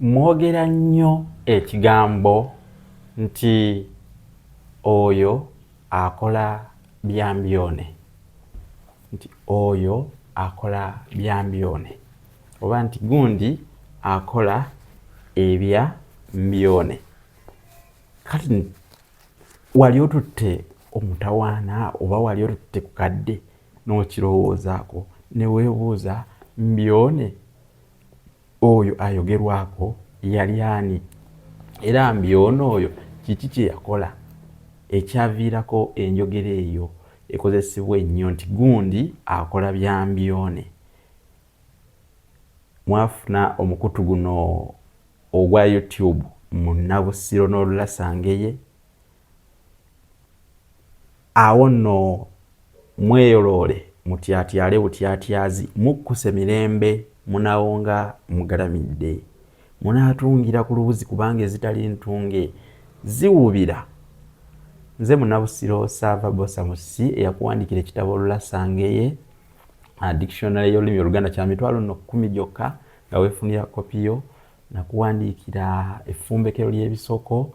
mwogera nnyo ekigambo nti oyo akola byambyone, nti oyo akola byambyone, oba nti gundi akola ebya mbyone. Kati wali otutte omutawaana oba wali otutte ku kadde n'okirowoozaako ne weebuuza mbyone oyo ayogerwako yali ani, era mbyone oyo kiki kye yakola ekyaviirako enjogera eyo ekozesebwa ennyo nti gundi akola byambyone. Mwafuna omukutu guno ogwa YouTube mu Nabusiro n'Olulasangeye. Awo nno mweyoloole mutyatyale butyatyazi mukkuse mirembe munawonga mugalamidde munaatungira ku lubuzi kubanga ezitali ntunge ziwubira. Nze Munabusiro Sava Bosa Musi eyakuwandiikira ekitabo Olulasangeye dictionary y'olulimi Oluganda kya mitwalo 10 gyokka nga weefunira kopiyo. Nakuwandiikira effumbekero ly'ebisoko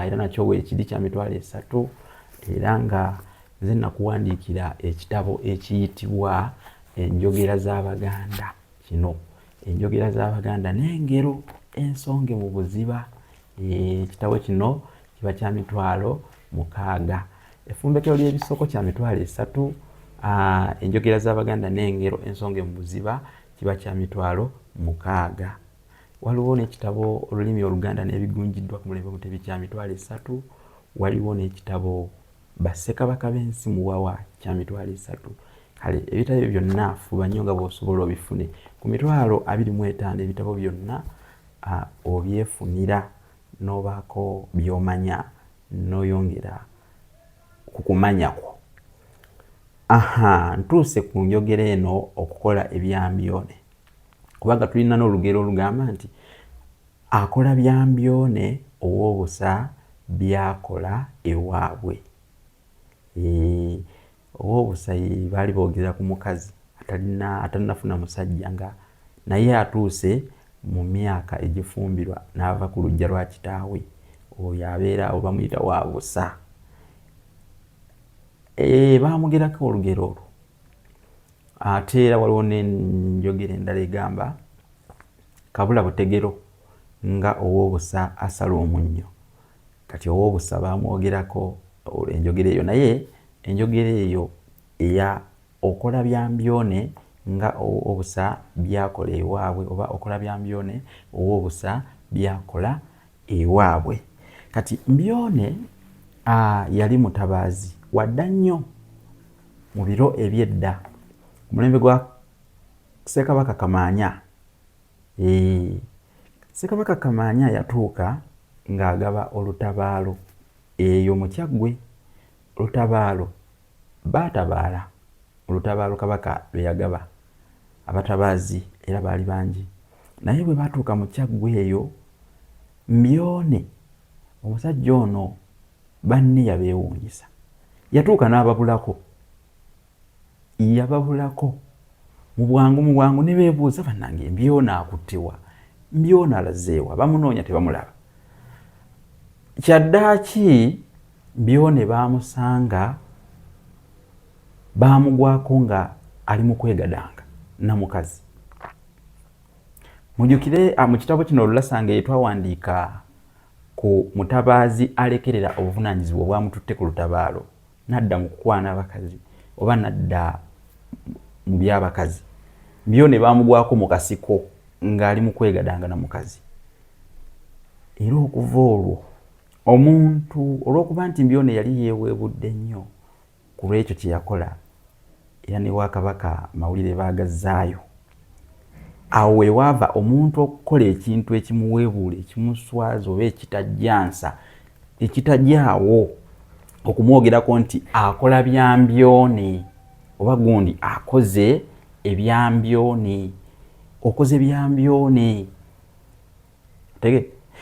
era nakyo weekiri kya mitwalo 3, era nga nze nakuwandiikira ekitabo ekiyitibwa Enjogera z'Abaganda. Kino enjogera z'Abaganda n'engero ensonge mu buziba. Ekitabo kino kiba kya mitwalo 6. Effumbekero ly'ebisoko kya mitwalo 3, enjogera z'Abaganda n'engero ensonge mu buziba kiba kya mitwalo 6. Waliwo n'ekitabo Olulimi Oluganda n'ebigunjiddwa ku mulembe Mutebi kya mitwalo 3. Waliwo n'ekitabo Bassekabaka b'ensi muwawa kya mitwalo 3. Kale ebitabo byonna fuba nnyo nga bw'osobola obifune ku mitwalo 25. Ebitabo byonna obyefunira n'obaako by'omanya n'oyongera ku kumanya kwo. Ntuuse ku njogera eno okukola ebyambyone kubanga tulina n'olugero olugamba nti akola byambyone ow'obusa byakola ewaabwe. Ow'obusa baali boogera ku mukazi atanafuna musajja nga naye atuuse mu myaka egifumbirwa n'ava ku luggya lwa kitaawe, oyo abeera awo bamuyita wa busa. Baamugerako olugero olwo. Ate era waliwo n'enjogera endala egamba kabula butegero nga ow'obusa asala omunnyo. Kati ow'obusa baamwogerako enjogera eyo, naye enjogera eyo eya okola byambyone nga ow'obusa byakola ewaabwe oba okola byambyone ow'obusa byakola ewaabwe. Kati mbyone yali mutabaazi wadda nnyo mu biro ebyedda ku mulembe gwa Ssekabaka Kamaanya. Ssekabaka Kamaanya yatuuka ng'agaba olutabaalo eyo mu Kyaggwe. Olutabaalo baatabaala olutabaalo Kabaka lwe yagaba abatabaazi era baali bangi, naye bwe baatuuka mu Kyaggwe eyo mbyone omusajja ono banne yabeewuunyisa. Yatuuka n'ababulako, yababulako mu bwangu ne beebuuza bannange mbyone akuttewa, mbyone alazeewa, bamunoonya tebamulaba. Kyaddaaki mbyone baamusanga baamugwako nga ali mu kwegadanga na mukazi. Mujjukire mu kitabo kino Olulasangeye twawandiika ku mutabaazi alekerera obuvunaanyizibwa obwamututte ku lutabaalo nadda mu kukwana abakazi oba nadda mu byabakazi. Mbyone baamugwako mu kasiko ng'ali mu kwegadanga na mukazi. Era okuva olwo omuntu olw'okuba nti mbyone yali yeeweebudde nnyo ku lw'ekyo kye yakola, era ne Bwakabaka mawulire baagazzaayo. Awo we waava omuntu okukola ekintu ekimuweebuula, ekimuswaza oba ekitajjansa, ekitajjaawo okumwogerako nti akola byambyone oba gundi akoze ebyambyone, okoze byambyone.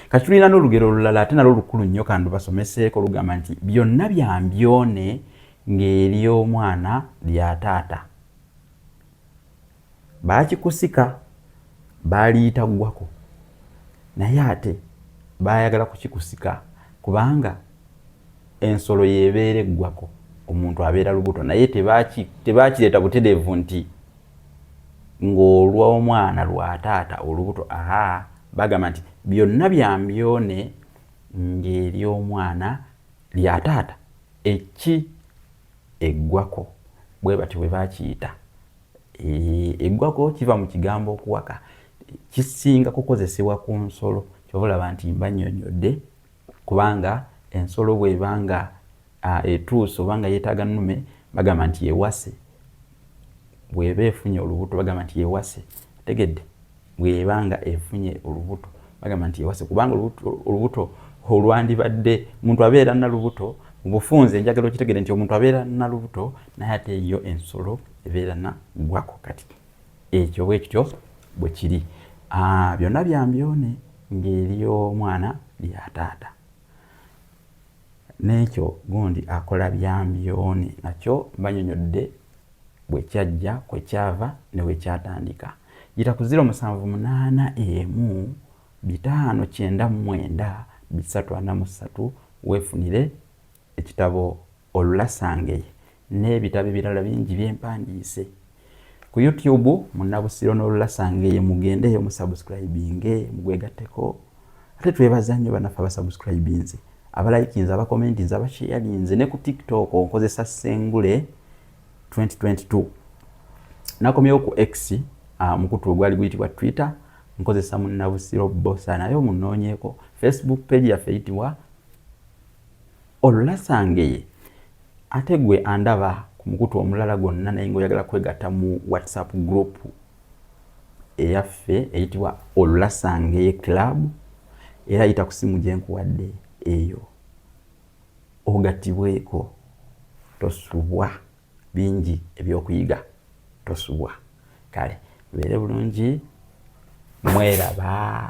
Kati tulina n'olugero olulala ate nalwo lukulu nnyo kandi basomeseeko lugamba nti byonna byambyone ng'ery'omwana lya taata. Baakikusika baaliyita ggwako naye ate bayagala kukikusika kubanga ensolo yebeera eggwako omuntu abeera lubuto naye tebakireeta butereevu nti ng'olw'omwana lwa taata olubuto bagamba nti byonna byambyone ng'eri omwana lya taata eggwako bwe batyo bwe bakiyita. Eggwako kiva mu kigambo okuwaka, kisinga kukozesebwa ku nsolo kyova olaba nti mbanyonyodde kubanga ensolo bw'ebanga etuuse obanga yeetaaga nnume bagamba nti yewase, bw'eba efunye olubuto bagamba nti yewase, tegedde bw'ebanga efunye olubuto bagamba nti yewase kubanga olubuto olwandibadde omuntu abeera nalubuto mu bufunze njagala okitegedde nti omuntu abeera nalubuto naye ate yo ensolo ebeera naggwako. Kati ekyo bwekityo bwe kiri. Byonna byambyone ng'eri omwana lya taata. N'ekyo gundi akola byambyone nakyo banyonyodde bwe kyajja kwe kyava ne we kyatandika. Yita ku 0781 599 343 weefunire ekitabo Olulasangeye n'ebitabo ebirala bingi byempandiise. Ku YouTube Munnabusiro n'Olulasangeye mugendeyo musubscribinge mugwegatteko. Ate twebaza nnyo bannaffe abasubscribinze, abalayikinze, abakomentinze, abasharinze ne ku TikTok nkozesa Ssengule 2022. Nakomyewo ku X mukutu ogwali guyitibwa Twitter nkozesa Munnabusiro Bosa, naye munoonyeeko. Facebook page yaffe eyitibwa Olulasangeye. Ate gwe andaba ku mukutu omulala gwonna naye ng'oyagala kwegatta mu WhatsApp group eyaffe eyitibwa Olulasangeye Club, era yita ku simu gye nkuwadde eyo ogattibweko, tosubwa, bingi ebyokuyiga, tosubwa. Kale, beere bulungi, mweraba.